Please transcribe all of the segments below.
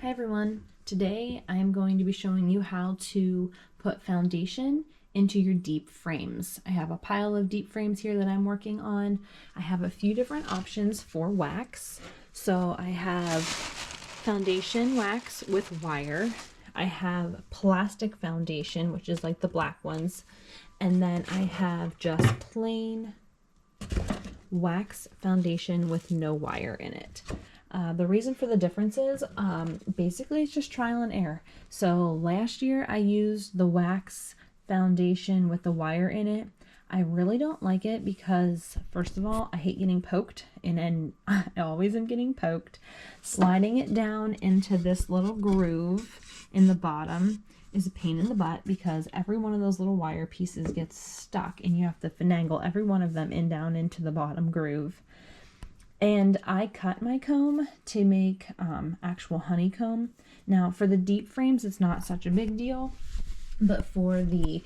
Hi everyone. Today I am going to be showing you how to put foundation into your deep frames. I have a pile of deep frames here that I'm working on. I have a few different options for wax. So I have foundation wax with wire. I have plastic foundation, which is like the black ones. And then I have just plain wax foundation with no wire in it. The reason for the difference is basically it's just trial and error. So last year I used the wax foundation with the wire in it. I really don't like it because, first of all, I hate getting poked, and then I always am getting poked. Sliding it down into this little groove in the bottom is a pain in the butt because every one of those little wire pieces gets stuck and you have to finagle every one of them down into the bottom groove. And I cut my comb to make actual honeycomb. Now for the deep frames, it's not such a big deal, but for the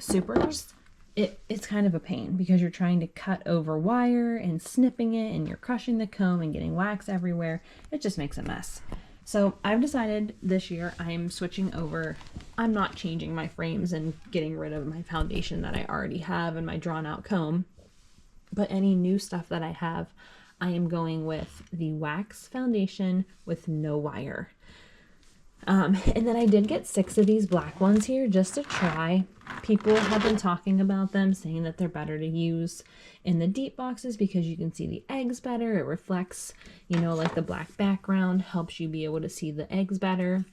supers, it's kind of a pain because you're trying to cut over wire and snipping it, and you're crushing the comb and getting wax everywhere. It just makes a mess. So I've decided this year I'm switching over. I'm not changing my frames and getting rid of my foundation that I already have and my drawn out comb. But any new stuff that I have, I am going with the wax foundation with no wire. And then I did get 6 of these black ones here just to try. People have been talking about them, saying that they're better to use in the deep boxes because you can see the eggs better. It reflects, like the black background helps you be able to see the eggs better.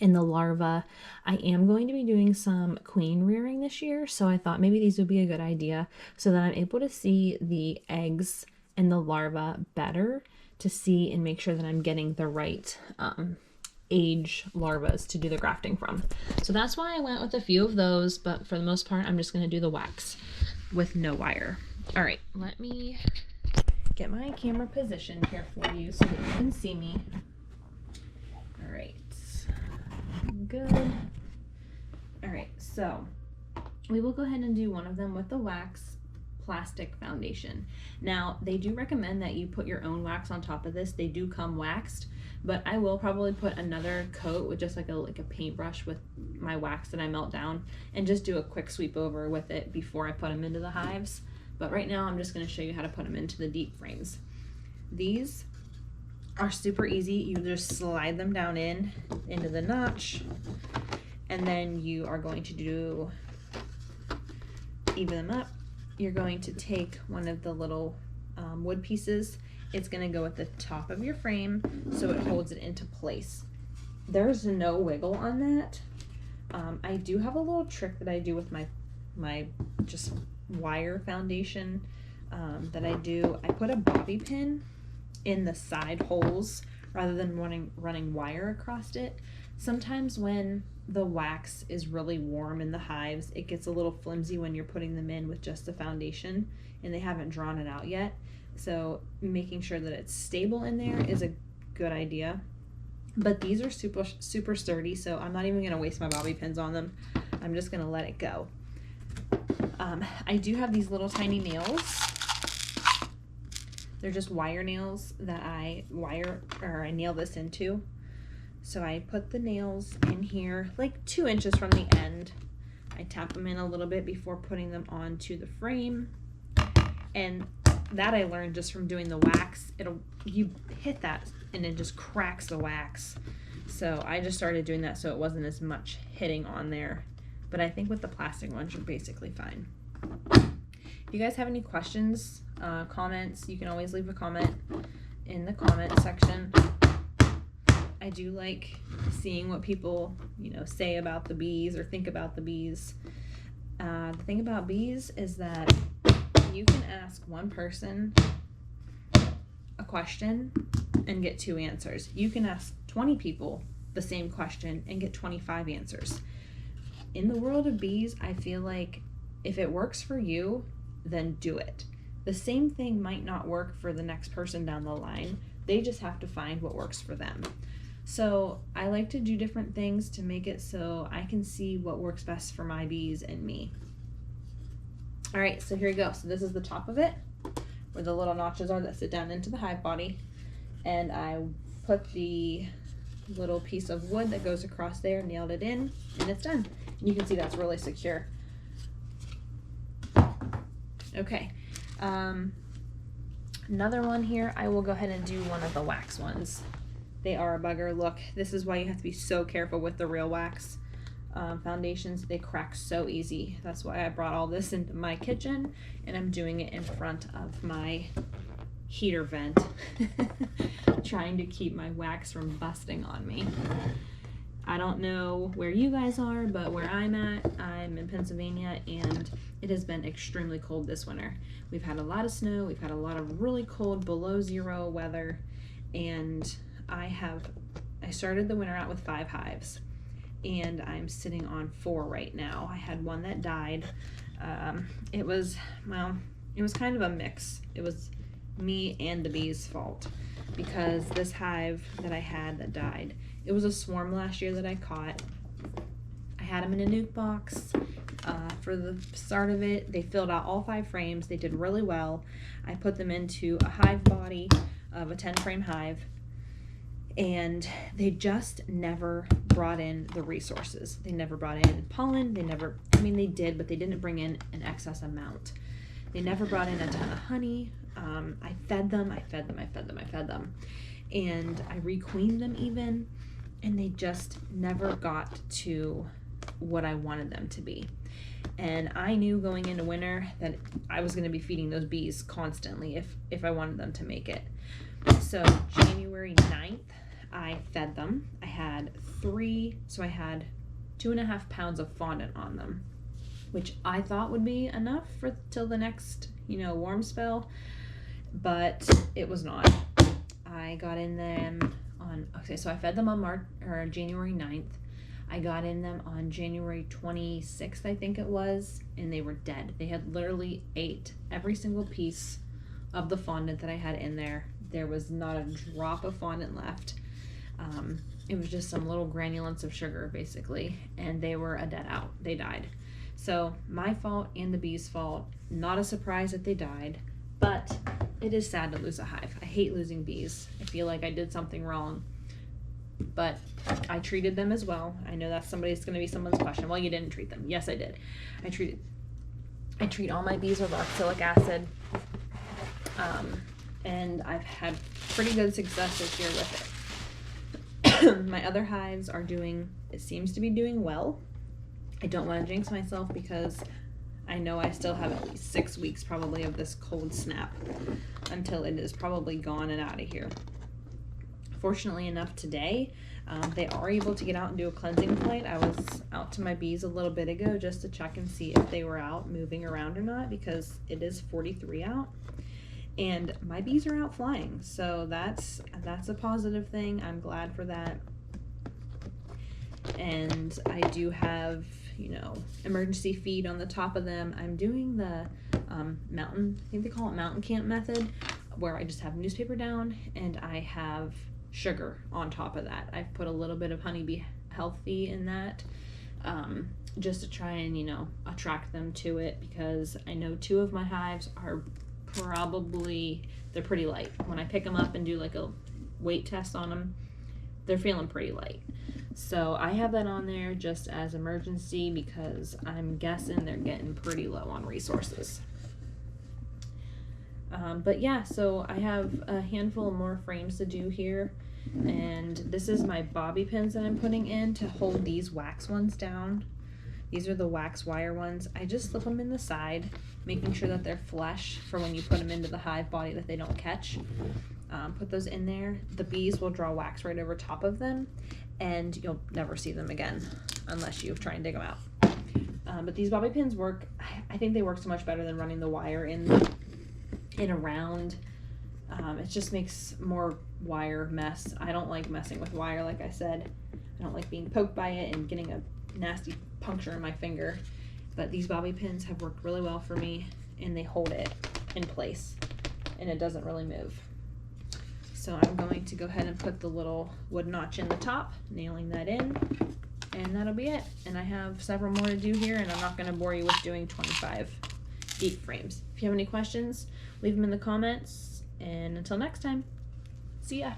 In the larva, I am going to be doing some queen rearing this year, so I thought maybe these would be a good idea so that I'm able to see the eggs and the larva better, to see and make sure that I'm getting the right age larvas to do the grafting from. So that's why I went with a few of those, but for the most part I'm just going to do the wax with no wire. All right, let me get my camera positioned here for you so that you can see me. All right. Good. All right, so we will go ahead and do one of them with the wax plastic foundation. Now, they do recommend that you put your own wax on top of this. They do come waxed, but I will probably put another coat with just like a paintbrush with my wax that I melt down and just do a quick sweep over with it before I put them into the hives. But right now I'm just going to show you how to put them into the deep frames. These are super easy. You just slide them down into the notch, and then you are going to even them up. You're going to take one of the little wood pieces. It's going to go at the top of your frame so it holds it into place. There's no wiggle on that. I do have a little trick that I do with my just wire foundation that I do. I put a bobby pin in the side holes rather than running wire across it. Sometimes when the wax is really warm in the hives, it gets a little flimsy when you're putting them in with just the foundation and they haven't drawn it out yet. So making sure that it's stable in there is a good idea. But these are super sturdy, so I'm not even going to waste my bobby pins on them. I'm just going to let it go. I do have these little tiny nails. They're just wire nails that I nail this into. So I put the nails in here like 2 inches from the end. I tap them in a little bit before putting them onto the frame. And that I learned just from doing the wax. You hit that and it just cracks the wax. So I just started doing that so it wasn't as much hitting on there. But I think with the plastic ones you're basically fine. If you guys have any questions, comments, you can always leave a comment in the comment section. I do like seeing what people, say about the bees or think about the bees. The thing about bees is that you can ask one person a question and get 2 answers. You can ask 20 people the same question and get 25 answers. In the world of bees, I feel like if it works for you, then do it. The same thing might not work for the next person down the line. They just have to find what works for them. So I like to do different things to make it so I can see what works best for my bees and me. All right, so here we go. So this is the top of it, where the little notches are that sit down into the hive body. And I put the little piece of wood that goes across there, nailed it in, and it's done. And you can see that's really secure. Okay, another one here, I will go ahead and do one of the wax ones. They are a bugger. Look, this is why you have to be so careful with the real wax foundations. They crack so easy. That's why I brought all this into my kitchen, and I'm doing it in front of my heater vent, trying to keep my wax from busting on me. I don't know where you guys are, but where I'm at, I'm in Pennsylvania, and it has been extremely cold this winter. We've had a lot of snow, we've had a lot of really cold below zero weather, and I started the winter out with 5 hives, and I'm sitting on 4 right now. I had one that died. It was kind of a mix. It was me and the bees' fault, because this hive that I had that died, it was a swarm last year that I caught. I had them in a nuke box for the start of it. They filled out all 5 frames. They did really well. I put them into a hive body of a 10-frame hive, and they just never brought in the resources. They never brought in pollen. They did, but they didn't bring in an excess amount. They never brought in a ton of honey. I fed them, and I requeened them even, and they just never got to what I wanted them to be. And I knew going into winter that I was going to be feeding those bees constantly if I wanted them to make it. So January 9th, I fed them. I had 2.5 pounds of fondant on them, which I thought would be enough for till the next, warm spell, but it was not. I got in them so I fed them on January 9th. I got in them on January 26th, I think it was, and they were dead. They had literally ate every single piece of the fondant that I had in there. There was not a drop of fondant left. It was just some little granulants of sugar, basically, and they were a dead out. They died. So my fault and the bees' fault. Not a surprise that they died, but it is sad to lose a hive. I hate losing bees. I feel like I did something wrong, but I treated them as well. I know that's going to be someone's question. Well, you didn't treat them. Yes, I did. I treat all my bees with oxalic acid, and I've had pretty good success this year with it. My other hives it seems to be doing well. I don't want to jinx myself because I know I still have at least 6 weeks probably of this cold snap until it is probably gone and out of here. Fortunately enough today, they are able to get out and do a cleansing flight. I was out to my bees a little bit ago just to check and see if they were out moving around or not, because it is 43 out. And my bees are out flying, so that's a positive thing. I'm glad for that. And I do have, emergency feed on the top of them. I'm doing the mountain, I think they call it mountain camp method, where I just have newspaper down and I have sugar on top of that. I've put a little bit of Honeybee Healthy in that, just to try and, attract them to it, because I know 2 of my hives are they're pretty light. When I pick them up and do like a weight test on them, they're feeling pretty light. So I have that on there just as emergency, because I'm guessing they're getting pretty low on resources. But yeah, so I have a handful of more frames to do here, and this is my bobby pins that I'm putting in to hold these wax ones down. These are the wax wire ones. I just slip them in the side, making sure that they're flush for when you put them into the hive body that they don't catch. Put those in there. The bees will draw wax right over top of them, and you'll never see them again unless you try and dig them out. But these bobby pins work. I think they work so much better than running the wire in around. It just makes more wire mess. I don't like messing with wire, like I said. I don't like being poked by it and getting a nasty puncture in my finger. But these bobby pins have worked really well for me, and they hold it in place and it doesn't really move. So I'm going to go ahead and put the little wood notch in the top, nailing that in, and that'll be it. And I have several more to do here, and I'm not going to bore you with doing 25 deep frames. If you have any questions, leave them in the comments, and until next time, see ya.